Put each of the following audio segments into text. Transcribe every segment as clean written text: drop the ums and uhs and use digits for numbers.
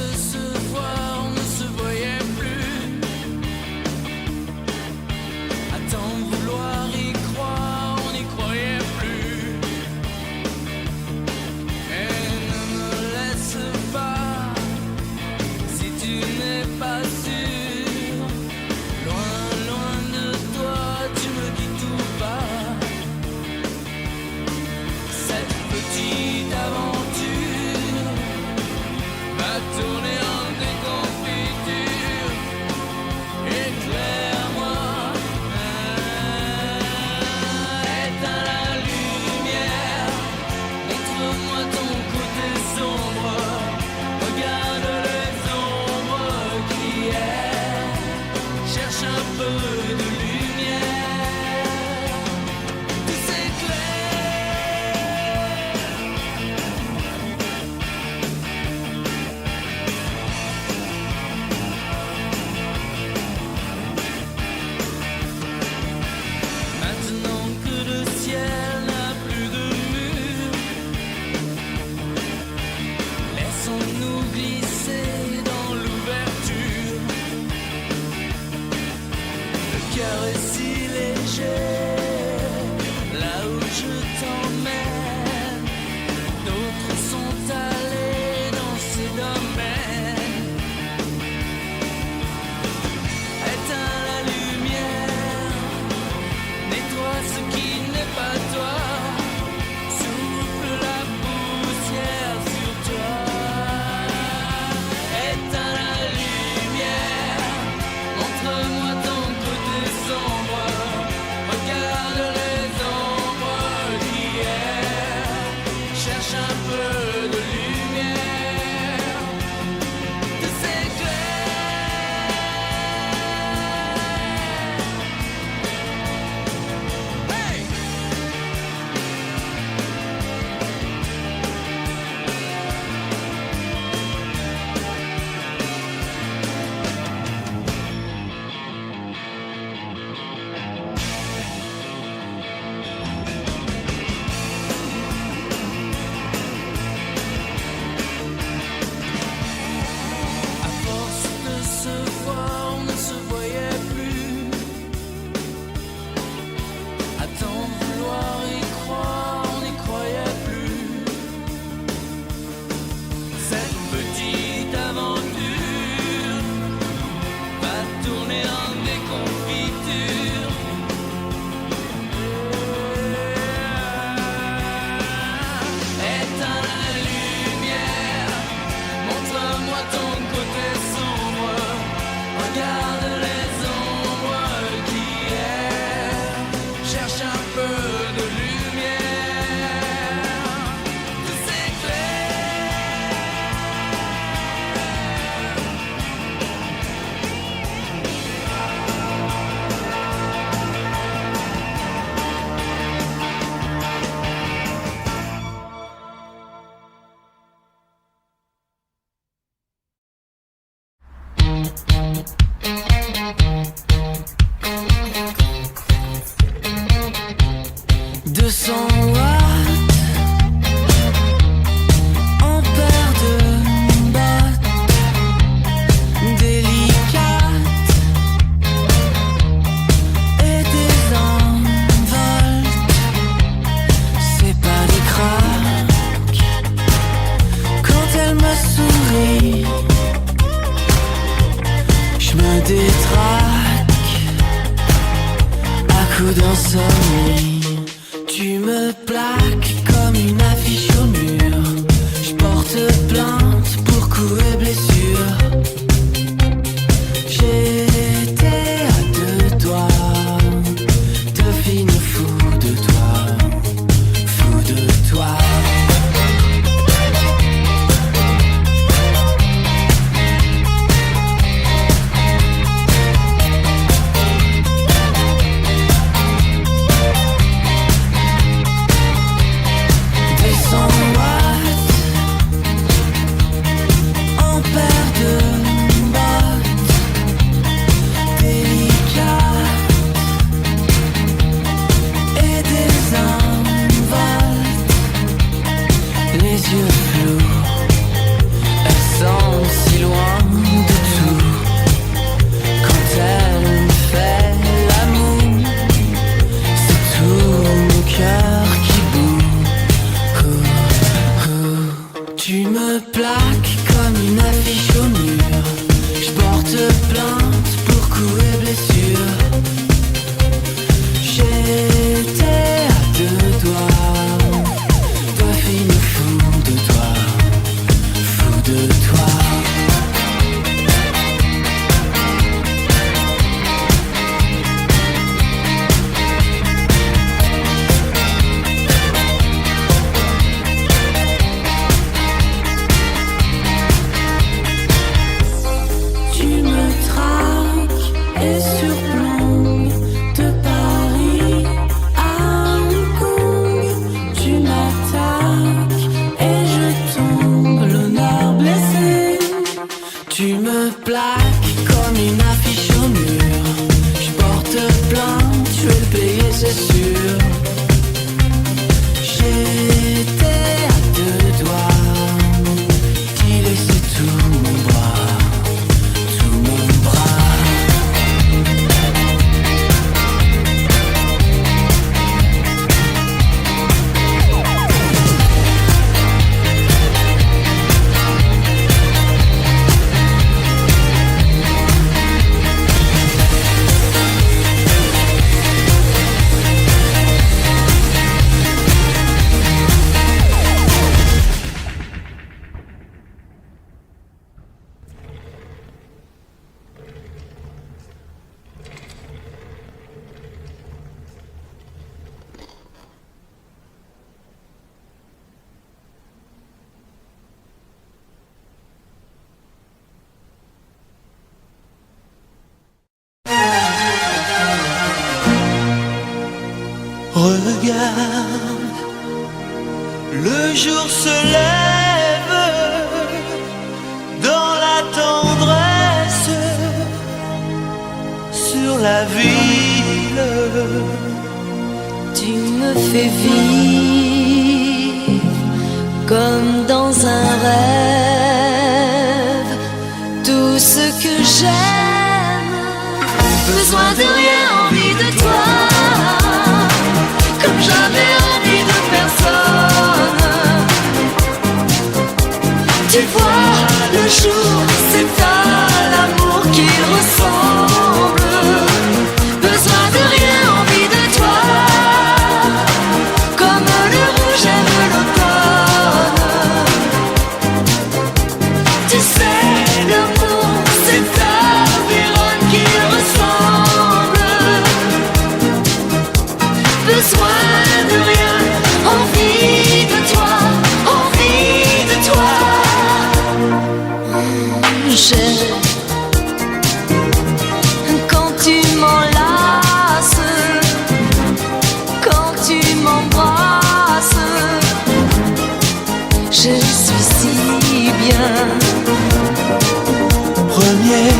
de se voir, on ne se voyait plus. À tant vouloir y croire, on n'y croyait plus. Et ne me laisse pas si tu n'es pas sûr. Loin, loin de toi, tu me dis tout bas. Cette petite aventure va tourner en déconfiture. Éclaire-moi, éteins la lumière, montre-moi ton côté sombre. Regarde les ombres qui errent, cherche un peu de lumière. Tout s'éclaire. Maintenant que le ciel n'a plus de mur, laissons-nous glisser dans l'ouverture. Le cœur est si léger, là où je t'emmène. D'autres sont allés dans ces domaines. Éteins la lumière, nettoie ce qui n'est pas toi. Souffle la poussière sur toi. Éteins la lumière, montre-moi ton côté sombre. Regarde les ombres qui errent, cherche un peu de lumière. Tout s'éclaire. Hey! À force de se voir, on ne se voyait plus. À tant vouloir y croire, on n'y croyait plus. Cette petite aventure va tourner en déconfiture. Éteins la lumière, montre-moi ton côté sombre. Regarde les ombres qui errent, cherche un peu de lumière. Tout s'éclaire. Watts en paire de bottes délicates et désenvoltes. C'est pas des craques quand elle me sourit. Je me détraque à coups d'insomnie. Tu me plaques comme une affiche au mur. Je porte plainte pour coups et blessures. J'étais à deux doigts de finir fou de toi, fou de toi. Tu me plaques comme une affiche au mur. Je porte plainte, je vais le payer, c'est sûr. J'étais à deux doigts d'y laisser tout mon bras, tout mon bras. Regarde, le jour se lève dans la tendresse sur la ville. Tu me fais vivre comme dans un rêve tout ce que j'aime. Besoin de rien, envie de toi. Comme j'avais envie de personne. Tu vois, le jour, c'est à l'amour qu'il ressemble. Besoin de rien, envie de toi. Comme le rouge aime l'automne. Tu sais, l'amour, c'est à Vérone qu'il ressemble. Besoin de rien, envie de toi, envie de toi. J'aime quand tu m'enlaces, quand tu m'embrasses. Je suis si bien. Premier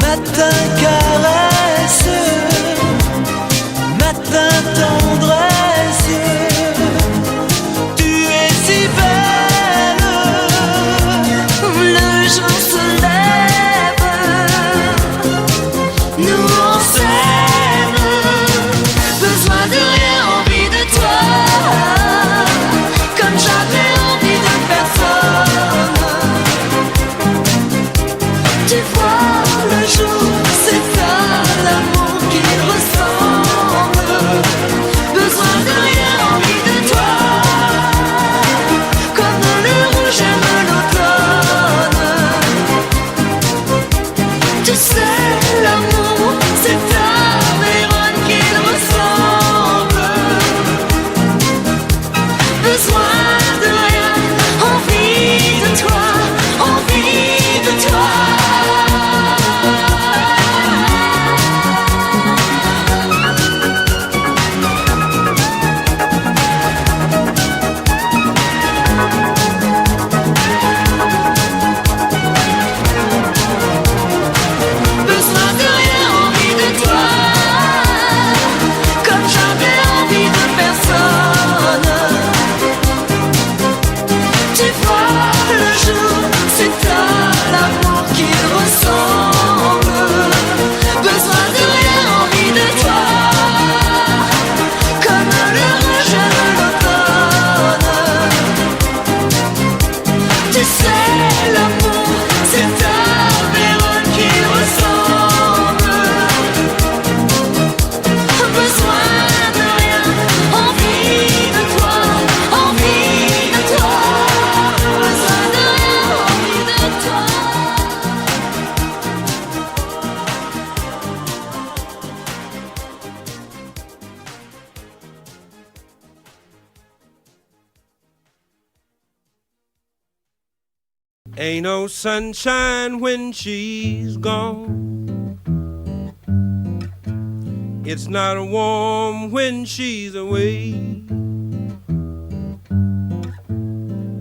matin caresse, matin tendresse. Tu es si belle. Le jour se lève, nous on s'aime. Besoin de rien, envie de toi. Comme j'avais envie de personne. Tu vois, le jour, c'est à l'amour qu'il ressemble. Besoin de rien, envie de toi. Comme le rouge aime l'automne. Tu sais, l'amour, c'est à Vérone qu'il ressemble. Besoin de rien, envie de toi, envie de toi. Besoin de rien, envie de toi. Comme j'avais envie de personne. Tu vois, le jour, c'est à l'amour qu'il ressemble. Besoin de rien, envie de toi. Comme le rouge aime l'automne. Tu sais, l'amour, c'est à Vérone qu'il ressemble. Besoin de rien, envie de toi, envie de toi. Besoin de rien, envie de toi. Ain't no sunshine when she's gone. It's not warm when she's away.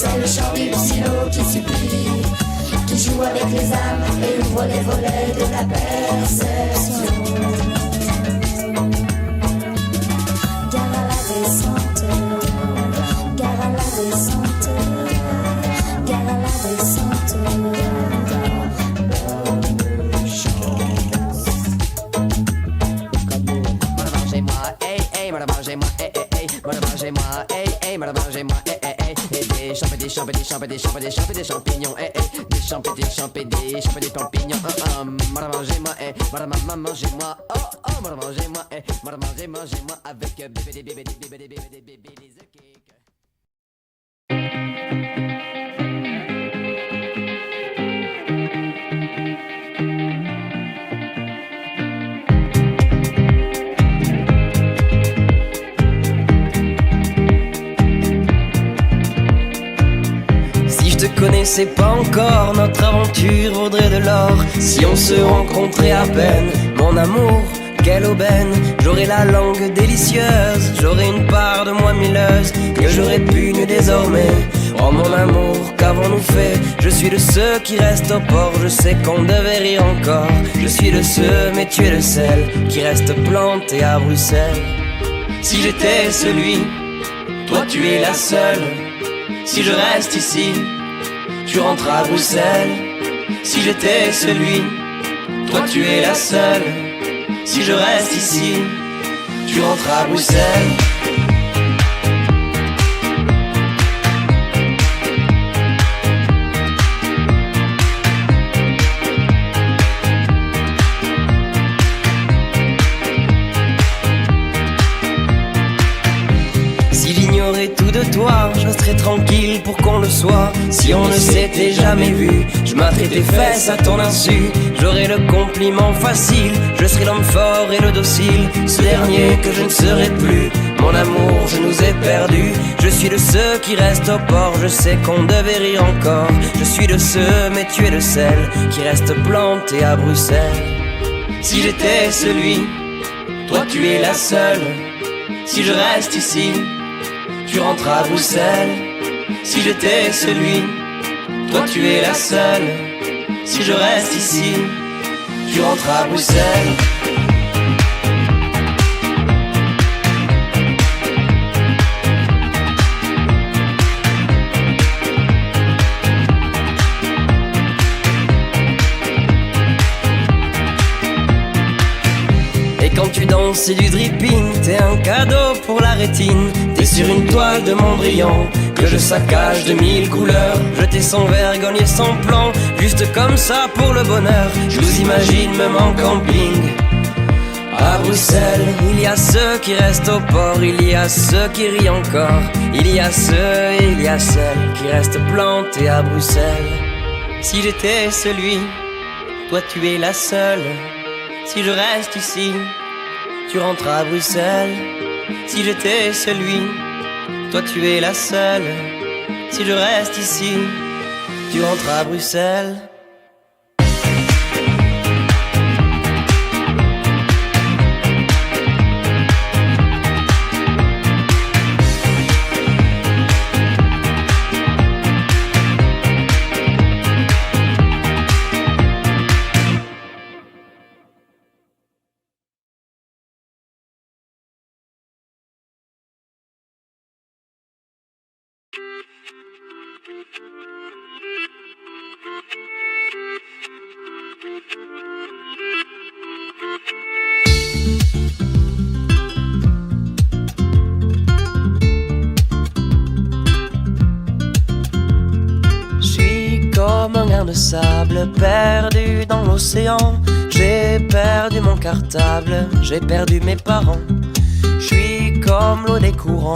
C'est le chant du silo qui supplie, qui joue avec les âmes et ouvre les volets de la perception. Gare à la descente, gare à la descente, gare à la descente. Mangez-moi, hey, hey, mangez-moi, hey, hey, hey, mangez-moi, hey, hey, mangez-moi, hey, hey, hey, et des champignons, hey, hey, des champignons, hey, des champignons, mangez-moi, hey, mangez-moi, oh, oh, mangez-moi, hey, mangez-moi, avec bébé, les connaissais pas encore, notre aventure vaudrait de l'or. Si on se rencontrait à peine, mon amour, quelle aubaine. J'aurais la langue délicieuse, j'aurais une part de moi milleuse que j'aurais pu nu désormais. Oh mon amour, qu'avons-nous fait? Je suis de ceux qui restent au port, je sais qu'on devait rire encore. Je suis de ceux, mais tu es de celles qui restent plantées à Bruxelles. Si j'étais celui, toi tu es la seule. Si je reste ici, tu rentres à Bruxelles. Si j'étais celui, toi tu es la seule. Si je reste ici, tu rentres à Bruxelles. Tout de toi, je serais tranquille pour qu'on le soit. Si on ne s'était jamais vu, je m'atterais tes fesses à ton insu. J'aurais le compliment facile, je serais l'homme fort et le docile. Ce dernier que je ne serai plus, mon amour, je nous ai perdus. Je suis de ceux qui restent au port, je sais qu'on devait rire encore. Je suis de ceux, mais tu es de celles qui restent plantées à Bruxelles. Si j'étais celui, toi tu es la seule. Si je reste ici, tu rentres à Bruxelles. Si j'étais celui, toi tu es la seule. Si je reste ici, tu rentres à Bruxelles. Quand tu danses, c'est du dripping, t'es un cadeau pour la rétine. T'es sur une toile de Mondrian que je saccage de 1000 couleurs. Jeter sans vergogne et sans plan, juste comme ça pour le bonheur. Je vous imagine même en camping à Bruxelles. Il y a ceux qui restent au port, il y a ceux qui rient encore. Il y a ceux et il y a celles qui restent plantés à Bruxelles. Si j'étais celui, toi tu es la seule. Si je reste ici, tu rentres à Bruxelles. Si j'étais celui, toi tu es la seule. Si je reste ici, tu rentres à Bruxelles. Comme un grain de sable perdu dans l'océan. J'ai perdu mon cartable, j'ai perdu mes parents. Je suis comme l'eau des courants,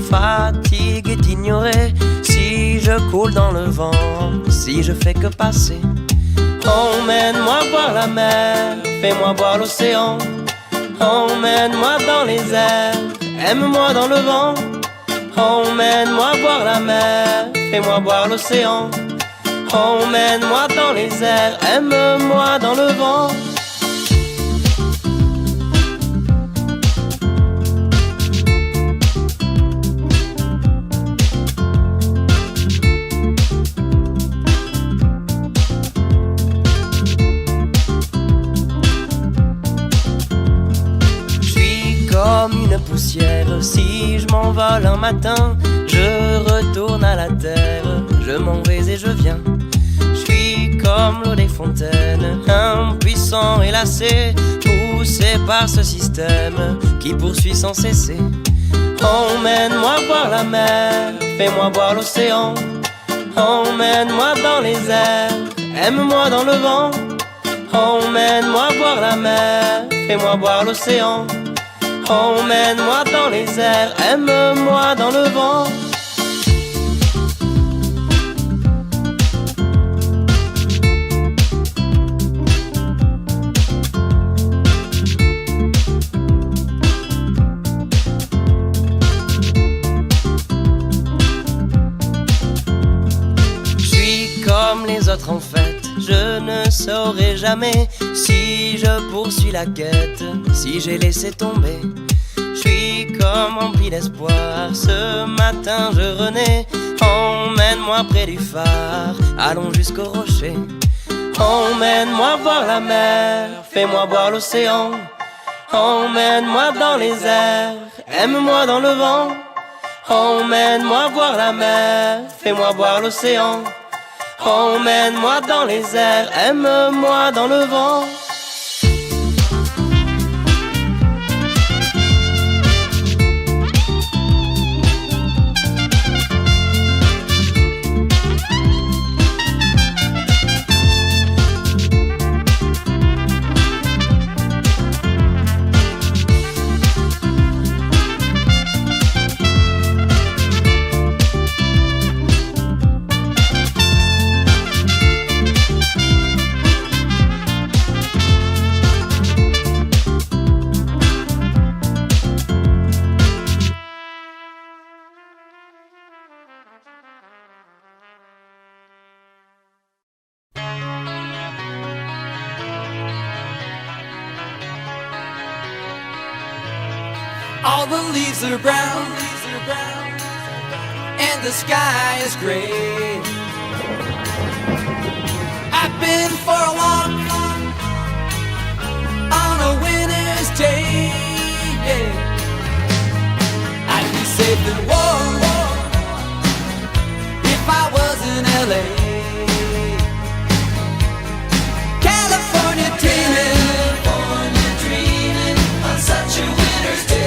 fatigué d'ignorer. Si je coule dans le vent, si je fais que passer. Emmène-moi voir la mer, fais-moi voir l'océan. Emmène-moi dans les airs, aime-moi dans le vent. Emmène-moi voir la mer, fais-moi voir l'océan. Emmène-moi dans les airs, aime-moi dans le vent. m'envole un matin, je retourne à la terre, je m'en vais et je viens. Je suis comme l'eau des fontaines, impuissant et lassé, poussé par ce système qui poursuit sans cesser. Emmène-moi voir la mer, fais-moi voir l'océan. Emmène-moi dans les airs, aime-moi dans le vent. Emmène-moi voir la mer, fais-moi voir l'océan. Emmène-moi dans les airs, aime-moi dans le vent. Comme les autres en fait, je ne saurai jamais si je poursuis la quête, si j'ai laissé tomber. Je suis comme rempli d'espoir, ce matin je renais. Emmène-moi près du phare, allons jusqu'au rocher. Emmène-moi voir la mer, fais-moi voir l'océan. Emmène-moi dans les airs, aime-moi dans le vent. Emmène-moi voir la mer, fais-moi voir l'océan. Emmène-moi dans les airs, aime-moi dans le vent. All the leaves are brown, and the sky is gray. I've been for a walk on a winter's day. I'd be safe and warm if I was in LA. California dreaming on such a winter's day.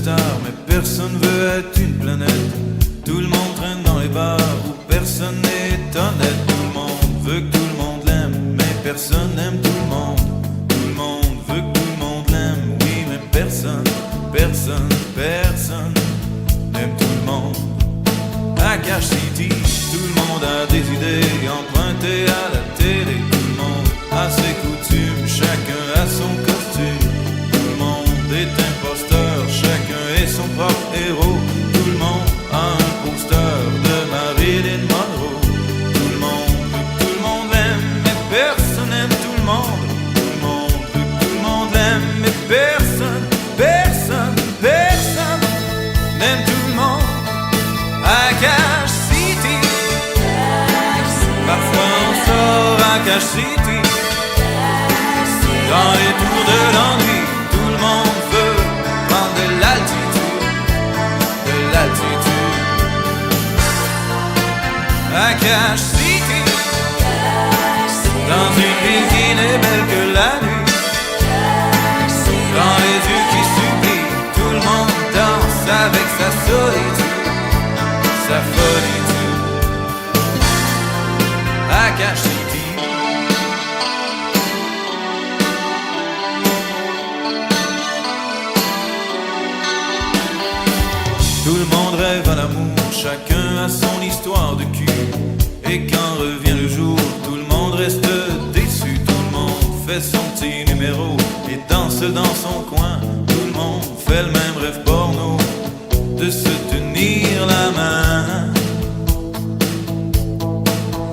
star, mais personne veut être une planète. Tout le monde traîne dans les bars où personne n'est honnête. Tout le monde veut que tout le monde l'aime, mais personne n'aime tout le monde. Tout le monde veut que tout le monde l'aime, oui, mais personne n'aime tout le monde. À Cash City, tout le monde a des idées empruntées à la télé. Tout le monde a ses coutumes, chacun a son costume. Tout le monde est imposteur, chacun est son propre héros. Tout le monde a un poster de Marilyn Monroe. Tout le monde veut que tout le monde l'aime, mais personne n'aime tout le monde. Tout le monde veut que tout le monde l'aime, mais personne n'aime tout le monde. À Cash City, parfois on sort à Cash City. Dans les tours de l'ennui, tout le monde veut prendre de l'altitude. À Cash City, dans une ville qui n'est belle que la nuit. Dans les yeux qui supplient, tout le monde danse avec sa solitude, sa folitude. À Cash City. Tout le monde rêve à l'amour, chacun a son histoire de cul. Et quand revient le jour, tout le monde reste déçu. Tout le monde fait son petit numéro et danse dans son coin. Tout le monde fait le même rêve porno, de se tenir la main.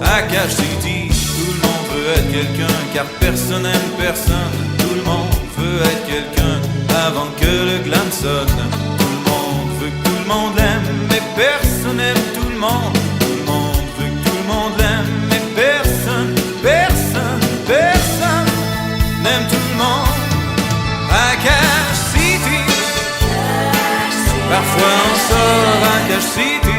À Cash City, tout le monde veut être quelqu'un, car personne n'aime personne. Tout le monde veut être quelqu'un avant que le glam sonne. Tout le monde veut que tout le monde l'aime, mais personne n'aime tout le monde. Tout le monde veut que tout le monde l'aime, mais personne n'aime tout le monde. À Cash City, parfois on sort à Cash City.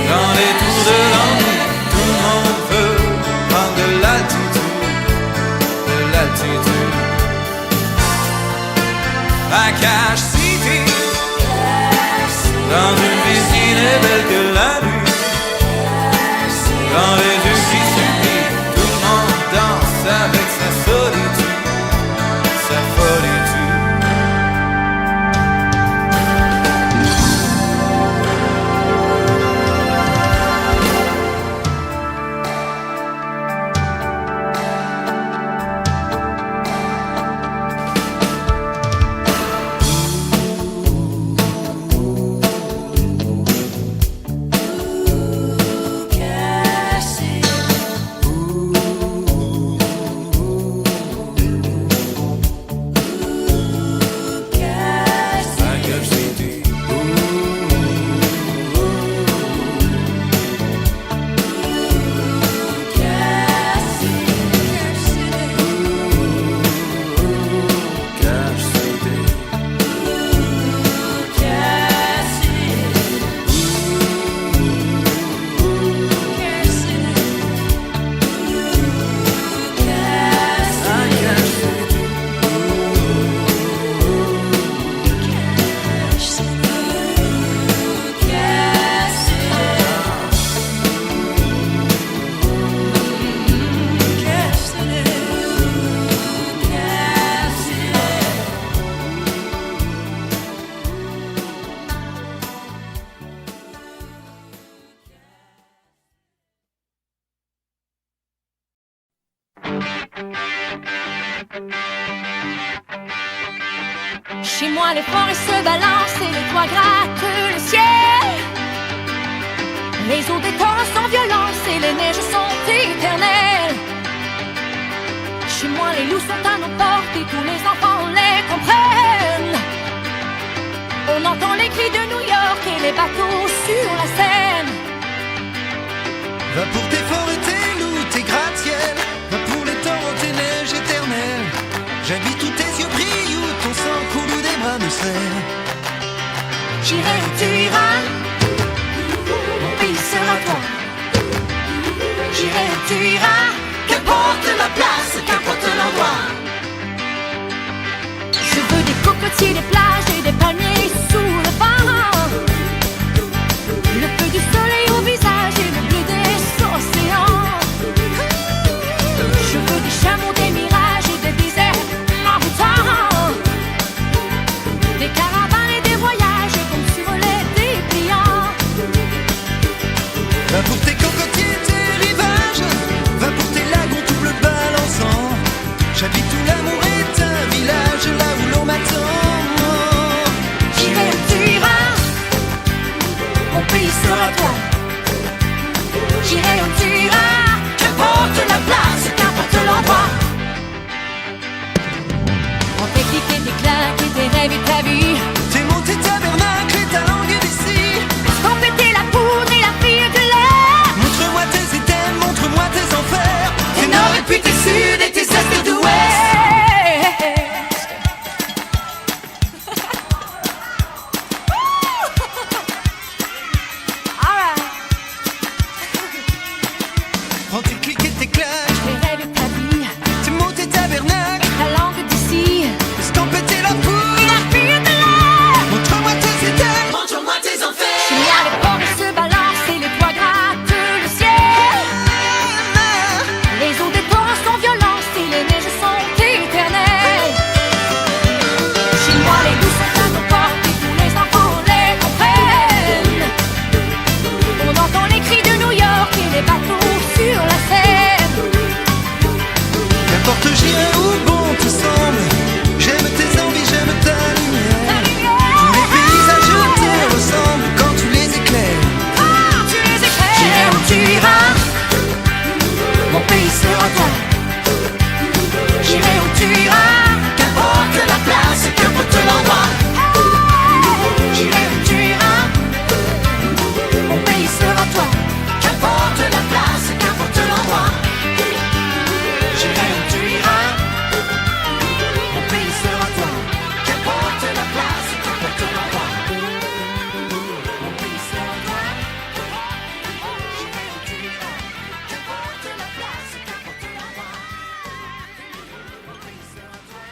Dans les tours de l'ennui, tout le monde veut prendre de l'altitude. À Cash City, dans une piscine est belle que la nuit. Dans les yeux qui supplient, tout le monde danse avec sa solitude, sa folitude. Chez moi, les forêts se balancent et les toits grattent le ciel. Les eaux des torrents sont violentes et les neiges sont éternelles. Chez moi, les loups sont à nos portes et tous les enfants les comprennent. On entend les cris de New York et les bateaux sur la Seine. Va pour tes forêts, tes loups, tes gratte-ciel. Va pour les torrents, tes neiges éternelles. J'habite où tes yeux brillent, où ton sang coule, où des bras me serrent. J'irai où tu iras, mon pays sera toi. J'irai où tu iras, qu'importe la place, qu'importe l'endroit. Je veux des cocotiers, des plages et rêvé ta vie. T'es monté tabernacle et ta langue d'ici. Compléter la poudre et la fille de l'air. Montre-moi tes items, montre-moi tes enfers. Tes nord et puis tes sud et tes est et d'ouest. Prends tes clics et tes claques. J'ai rêvé ta vie. T'es monté tabernacle. Ta langue d'ici. Escampéter la poudre. La fille de l'air. Montre-moi tes items. Montre-moi tes enfers. Il y a les forêts se balancent et les toits grattent le ciel. Les eaux des torrents sont violentes et les neiges sont éternelles. Chez moi, les loups sont à nos portes et tous les enfants les comprennent. On entend les cris de New York et les bateaux sur la Seine. N'importe j'irai où bon te semble. J'aime tes envies, j'aime ta lumière. Tous les paysages te ressemblent quand tu les éclaires. Tu les éclaires. J'irai où tu iras. Mon pays sera toi. J'irai où tu iras. Qu'importe la place, qu'importe l'endroit. J'irai où tu iras. Mon pays sera toi. Qu'importe la place, qu'importe l'endroit. J'irai où tu iras. Mon pays sera toi. Qu'importe la place, qu'importe l'endroit. Mon pays sera toi. J'irai où tu iras. Qu'importe la place, qu'importe l'endroit. Mon pays sera toi.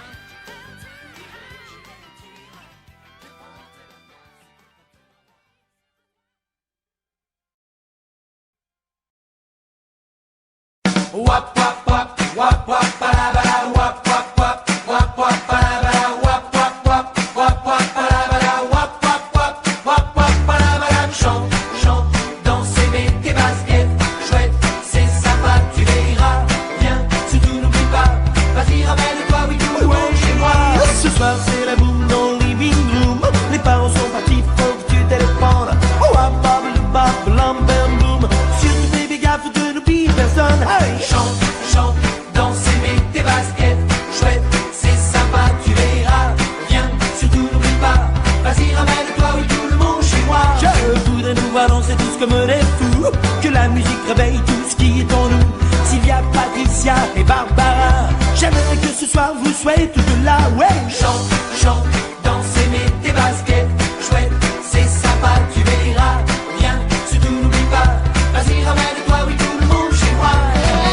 Wap wap wap wap wap balabala wap wap wap wap wap balabala wap wap wap wap wap balabala wap wap wap wap wap balabala. Chante, chante, danse et mets tes baskets. Chouette, c'est sympa, tu verras. Viens, surtout n'oublie pas. Vas-y, ramène-toi, oui, tout le monde chez moi. Ce soir c'est la boum dans le living room. Les parents sont partis, faut que tu téléphones. Oh, ah, bam, bam, bam, bam, boum. Surtout baby gaffe de n'oublie personne. Hey! Chante, chante, danse et mets tes baskets. Chouette, c'est sympa, tu verras. Viens, surtout n'oublie pas. Vas-y, ramène-toi, oui, tout le monde chez moi. Je voudrais nous voir danser tous comme des fous. Que la musique réveille tout ce qui est en nous. Sylvia, Patricia et Barbara. J'aimerais que ce soir vous soyez toutes là, ouais. Chante, chante, danse et mets tes baskets. Chouette, c'est sympa, tu verras. Viens, surtout n'oublie pas. Vas-y, ramène-toi, oui, tout le monde chez moi.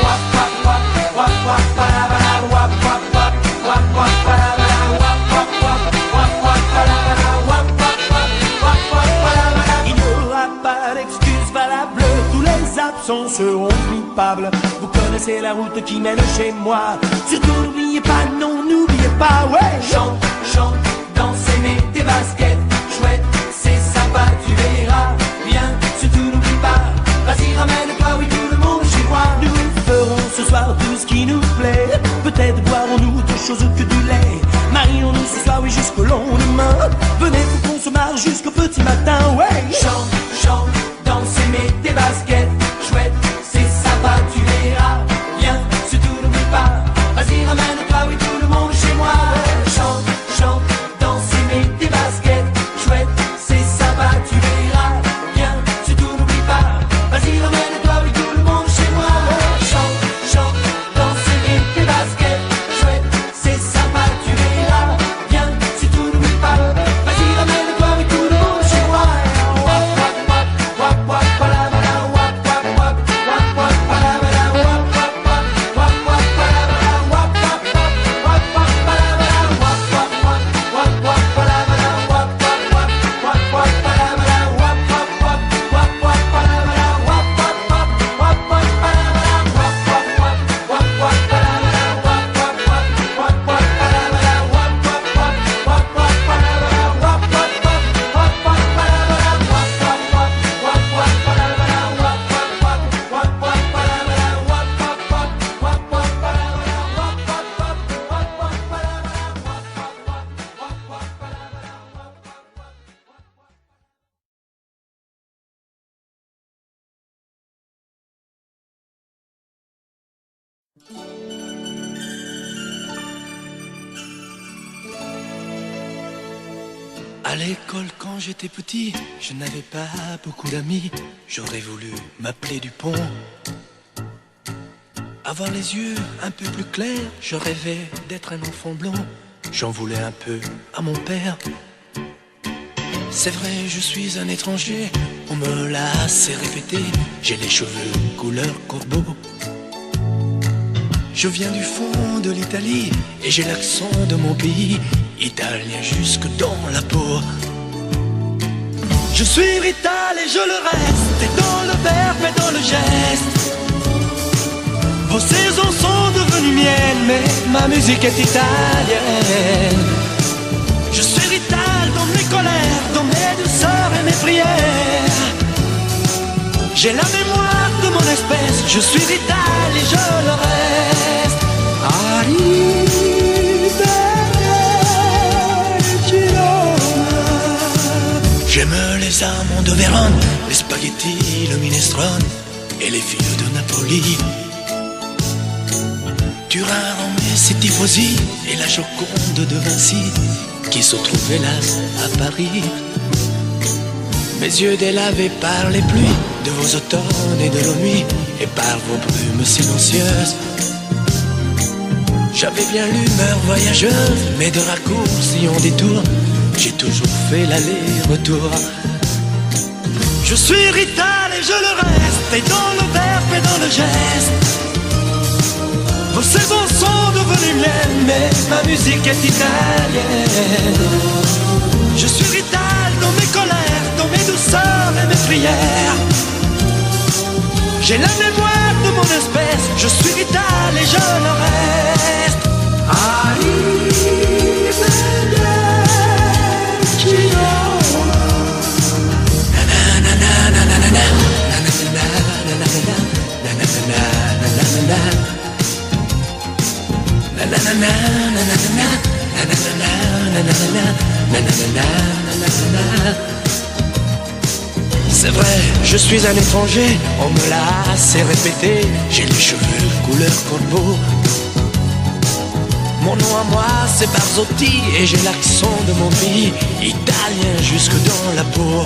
Wap, wap, wap, wap, wap, balabala, wap, wap, wap, wap, wap, balabala, wap, wap, wap, wap, wap, balabala, wap, wap, wap, wap, wap, balabala. Il n'y aura pas d'excuses valables. Tous les absents seront coupables. Vous connaissez la route qui mène chez moi. Surtout n'oubliez pas, non, n'oubliez pas, ouais. Chante, chante, danse et mets tes baskets. Chouette, c'est sympa, tu verras. Viens, surtout n'oublie pas. Vas-y, ramène-toi, oui, tout le monde chez moi. Nous ferons ce soir tout ce qui nous plaît. Peut-être boirons-nous autre chose que du lait. Marions-nous ce soir, oui, jusqu'au lendemain. Venez pour qu'on se marre jusqu'au petit matin, ouais. Chante, chante, danse et mets tes baskets. Chouette, c'est sympa, tu verras. Viens, surtout n'oublie pas. Vas-y, ramène-toi, oui, tout le monde chez moi. Chante, chante, danse et mets tes baskets. Chouette, c'est sympa, tu verras. Viens, surtout n'oublie pas. Vas-y, ramène-toi, oui, tout le monde chez moi. Chante, chante, danse et mets tes baskets. Chouette, c'est sympa, tu verras. Viens, surtout n'oublie pas. Vas-y, ramène-toi, oui, tout le monde chez moi. Wap, wap, wap, À l'école quand j'étais petit, je n'avais pas beaucoup d'amis. J'aurais voulu m'appeler Dupont. Avoir les yeux un peu plus clairs, je rêvais d'être un enfant blond. J'en voulais un peu à mon père. C'est vrai, je suis un étranger, on me l'a assez répété. J'ai les cheveux couleur corbeau. Je viens du fond de l'Italie et j'ai l'accent de mon pays, italien jusque dans la peau. Je suis rital et je le reste, et dans le verbe et dans le geste. Vos saisons sont devenues miennes, mais ma musique est italienne. Je suis rital dans mes colères, dans mes douceurs et mes prières. J'ai la mémoire de mon espèce, je suis rital et je le reste. J'aime les amandes de Vérone, les spaghettis, le minestrone et les filles de Napoli. Turin, Rome, ses tifosi et la Joconde de Vinci qui se trouvent hélas à Paris. Mes yeux délavés par les pluies de vos automnes et de nos nuits et par vos brumes silencieuses. J'avais bien l'humeur voyageuse, mais de raccourcis en détour, j'ai toujours fait l'aller-retour. Je suis rital et je le reste, et dans le verbe et dans le geste. Vos saisons sont devenues miennes, mais ma musique est italienne. Je suis rital dans mes colères, dans mes douceurs et mes prières. J'ai la mémoire de mon espèce, je suis rital et je le reste. C'est vrai, je suis un étranger, on me l'a assez répété. J'ai les cheveux couleur corbeau. Mon nom à moi c'est Barzotti et j'ai l'accent de mon pays, italien jusque dans la peau.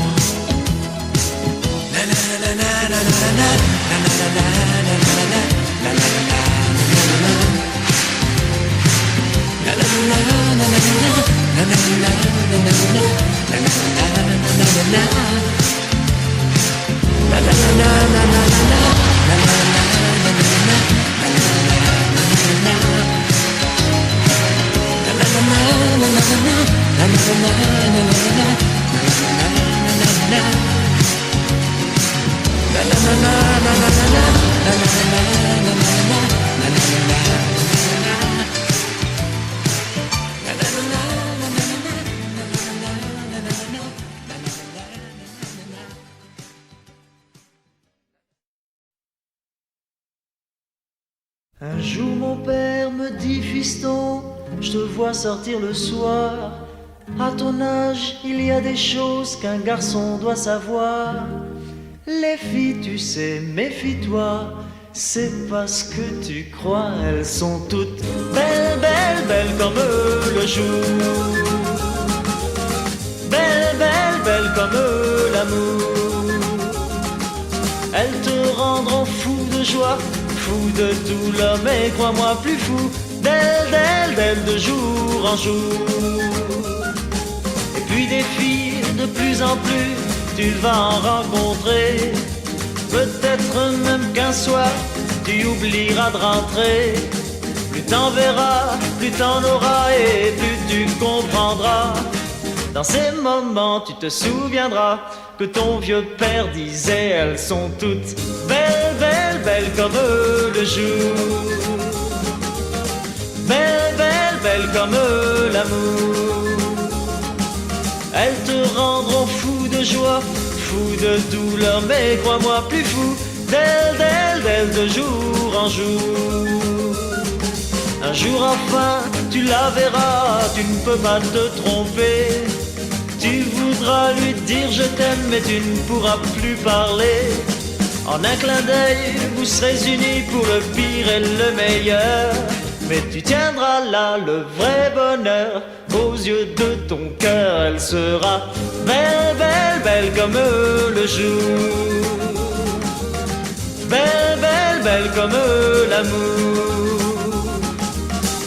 Un jour mon père me dit: fiston, je te vois sortir le soir. À ton âge, il y a des choses qu'un garçon doit savoir. Les filles, tu sais, méfie-toi, c'est pas ce que tu crois. Elles sont toutes belles, belles, belles comme le jour. Belles, belles, belles comme l'amour. Elles te rendront fou de joie, fou de douleur, mais crois-moi plus fou d'elle, d'elle, d'elle de jour en jour. Et puis des filles de plus en plus, tu vas en rencontrer. Peut-être même qu'un soir, tu oublieras de rentrer. Plus t'en verras, plus t'en auras et plus tu comprendras. Dans ces moments, tu te souviendras que ton vieux père disait: elles sont toutes belles, belles, belles comme le jour. Belles, belles, belles comme l'amour. Elles te rendront fou de joie, fou de douleur, mais crois-moi plus fou d'elle, d'elle, d'elle de jour en jour. Un jour enfin, tu la verras, tu ne peux pas te tromper. Tu voudras lui dire je t'aime, mais tu ne pourras plus parler. En un clin d'œil, vous serez unis pour le pire et le meilleur. Mais tu tiendras là le vrai bonheur aux yeux de ton cœur, elle sera belle, belle, belle comme le jour. Belle, belle, belle comme l'amour.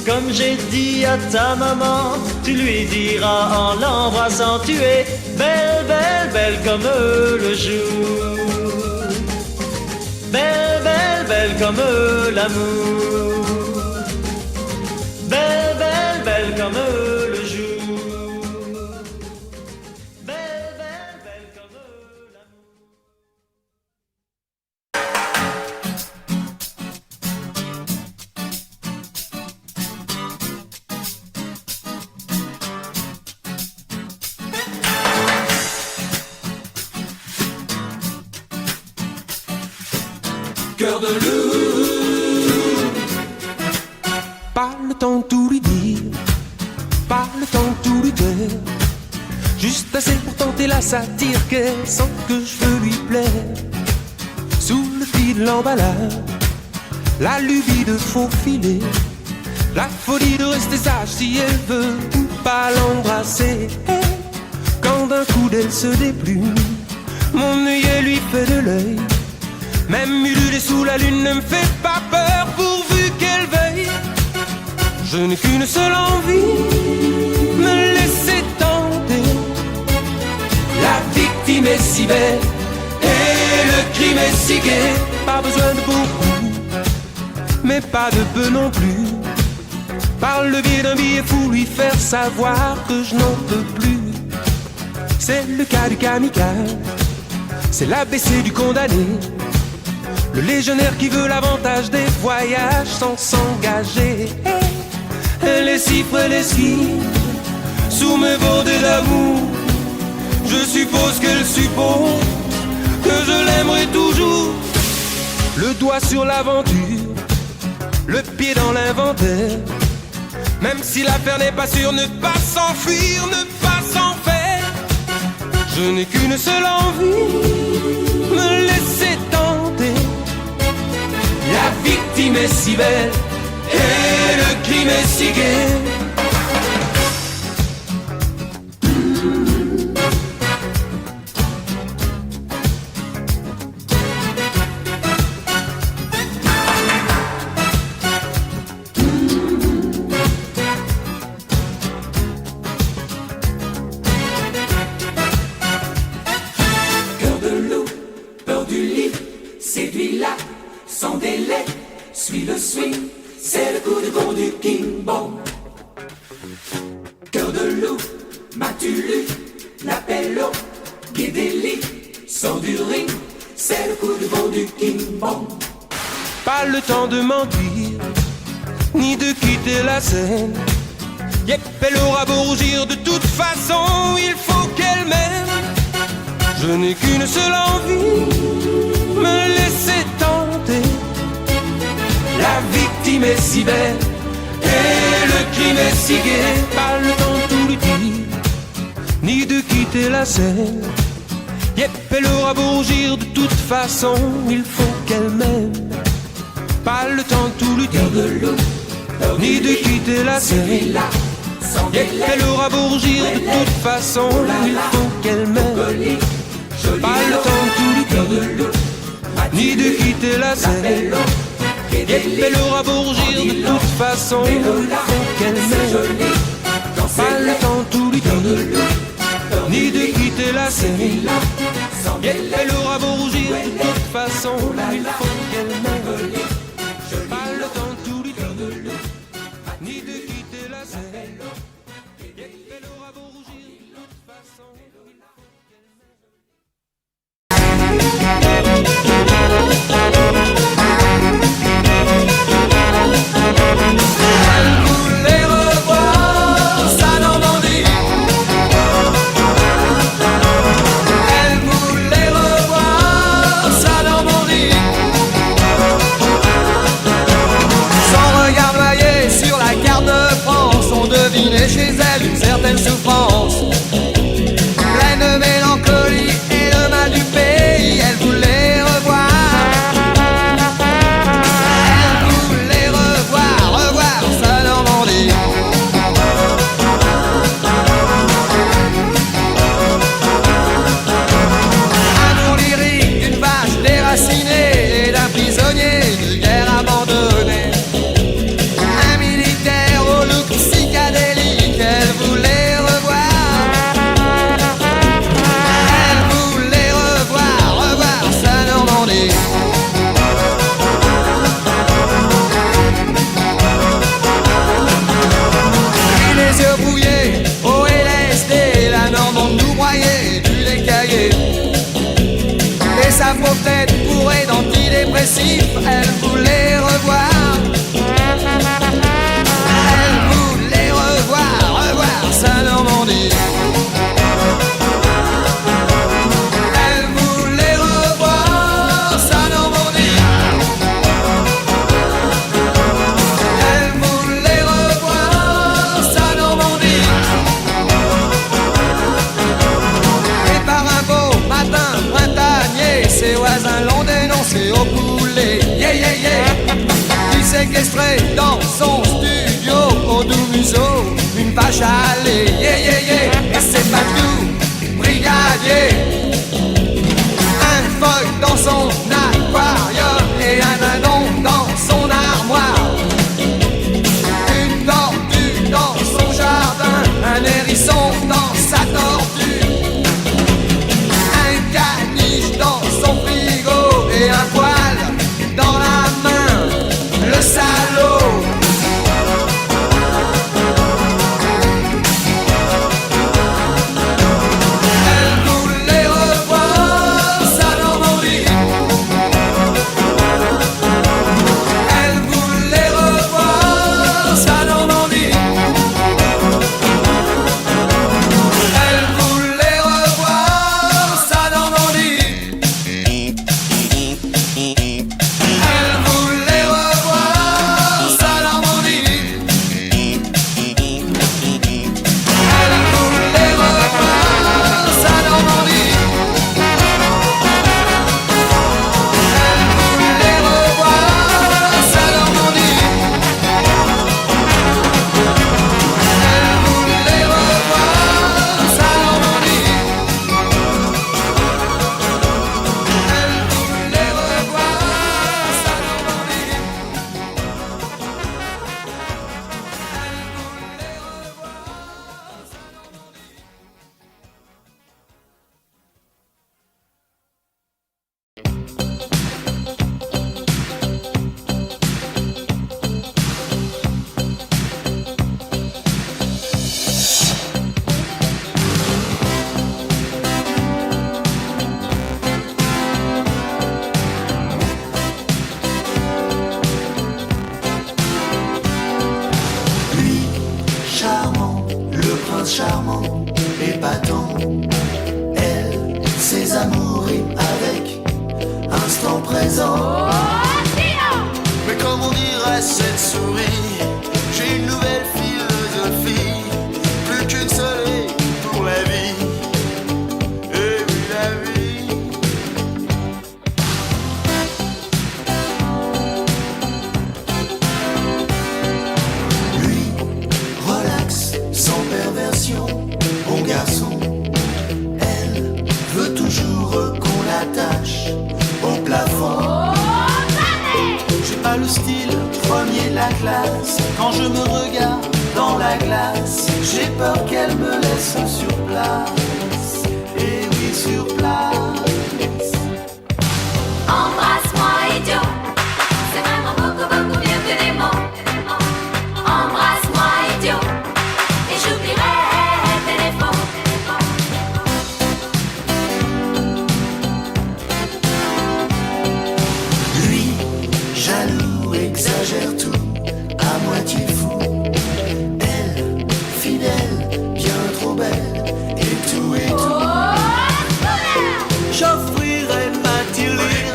Comme j'ai dit à ta maman, tu lui diras en l'embrassant, tu es belle, belle, belle comme le jour. Belle, belle, belle comme l'amour. Belle, belle, belle comme le jour. Belle, belle, belle comme l'amour. Cœur de loup. Pas le temps de tout lui dire, pas le temps de tout lui dire. Juste assez pour tenter la satire qu'elle sent que je veux lui plaire. Sous le fil de l'emballage, la lubie de faufiler, la folie de rester sage si elle veut ou pas l'embrasser. Quand d'un coup d'elle se déplume, mon œillet lui fait de l'œil. Même ululer sous la lune ne me fait pas peur pourvu qu'elle veuille. Je n'ai qu'une seule envie, me laisser tenter. La victime est si belle et le crime est si gai. Pas besoin de beaucoup, mais pas de peu non plus. Par le biais d'un billet fou, lui faire savoir que je n'en peux plus. C'est le cas du kamikaze, c'est l'ABC du condamné. Le légionnaire qui veut l'avantage des voyages sans s'engager. Elle est si près l'esquive, sous mes bordées d'amour. Je suppose qu'elle suppose que je l'aimerai toujours. Le doigt sur l'aventure, le pied dans l'inventaire. Même si l'affaire n'est pas sûre, ne pas s'enfuir, ne pas s'en faire. Je n'ai qu'une seule envie, me laisser tenter. La victime est si belle et le crime est si gai. Cœur de loup, peur du lit, séduis-la sans délai. Suis le swing, c'est le coup de gong du King Bong. Cœur de loup, m'as-tu lu l'appel au Guédéli? Sors du ring, c'est le coup de gong du King Bong. Pas le temps de mentir, ni de quitter la scène. Yep, elle aura beau rougir, de toute façon, il faut qu'elle m'aime. Je n'ai qu'une seule envie, me laisser tenter. La victime est si belle et le crime est si gai. Pas le temps de tout lui dire, ni de quitter la scène. Yep, elle aura beau rougir, de toute façon, il faut qu'elle m'aime. Pas le temps de tout lui dire, ni de quitter la scène. Yep, elle aura beau rougir, de toute façon, il faut qu'elle m'aime. Pas le temps de tout lui dire, ni de quitter la scène. Yep, elle aura beau rougir, de toute façon, il faut qu'elle m'aime. Pas le temps de tout lui dire, ni de quitter la scène. Yep, elle aura beau rougir, de toute façon, il faut qu'elle m'aime. Pas le temps de tout lui dire, ni de quitter la scène. Yep, elle aura beau rougir, de toute façon, il faut qu'elle m'aime. Elle voulait revoir sa Normandie. Elle voulait revoir sa Normandie. Son regard noyé sur la carte de France, on devinait chez elle une certaine souffrance. Pleine de mélancolie et de mal du pays, elle voulait revoir. Elle voulait revoir sa Normandie. vos têtes bourrées d'antidépressifs. Elle voulait revoir. Elle voulait revoir sa Normandie. Elle voulait revoir sa Normandie. Elle voulait revoir sa Normandie. Et par un beau matin printanier, ses voisins l'ont dénoncé au poulet. Yeah, yeah, yeah. Il séquestré dans son studio au doux museau une vache à lait. Yeah, yeah, yeah. Et c'est pas tout, brigadier. Un phoque dans son aquarium et un dindon dans son armoire. Une tortue dans son jardin, un hérisson dans sa tortue. Un caniche dans son frigo et un poil dans la main. Le salaud. Elle voulait revoir sa Normandie. Elle voulait revoir sa Normandie. Elle voulait revoir sa Normandie. Elle voulait revoir sa Normandie. Elle voulait revoir sa Normandie. Elle voulait revoir sa Normandie. Elle voulait revoir sa Normandie. Elle voulait revoir sa Normandie. Lui, charmant, le prince charmant, épatant. Elle, ses amours riment avec instant présent. Mais comme on dirait cette souris, j'ai une nouvelle philosophie. Plus qu'une seule et pour la vie. Et oui, la vie. Lui, relax, sans perversion, bon garçon. Elle veut toujours qu'on l'attache au plafond. J'ai pas le style premier de la classe. Quand je me regarde dans la glace, j'ai peur qu'elle me laisse sur place. Et oui, sur place. Embrasse-moi, idiot. C'est vraiment beaucoup, beaucoup mieux que les mots. Embrasse-moi, idiot. Et j'oublierai tes défauts. Lui, jaloux, exagère tout, à moitié fou. Elle, fidèle, bien trop belle, et tout et tout. J'offrirai ma tirelire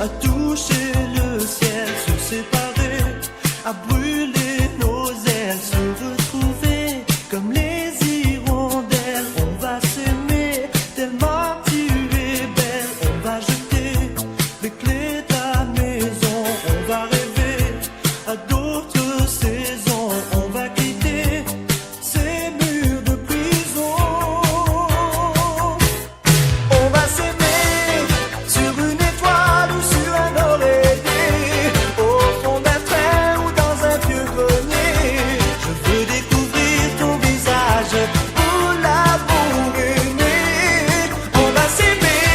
à toucher le ciel, se séparer, à brûler nos ailes, se retrouver comme les hirondelles. On va s'aimer tellement tu es belle. On va jeter les clés de la maison. On va rêver à d'autres saisons. On va quitter ces murs de prison. On va s'aimer sur une étoile ou sur un oreiller, au fond d'un train ou dans un vieux grenier. Je veux découvrir ton visage où l'amour est né. On va s'aimer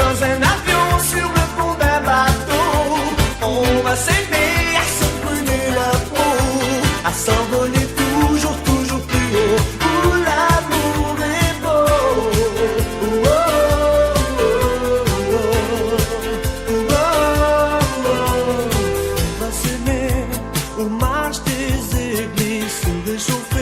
dans un avion, sur le pont d'un bateau. On va s'aimer à se brûler la peau, à s'envoler toujours, toujours plus haut, où l'amour est beau. Oh, oh, oh, oh, oh, oh. On va s'aimer aux marches des églises, se réchauffer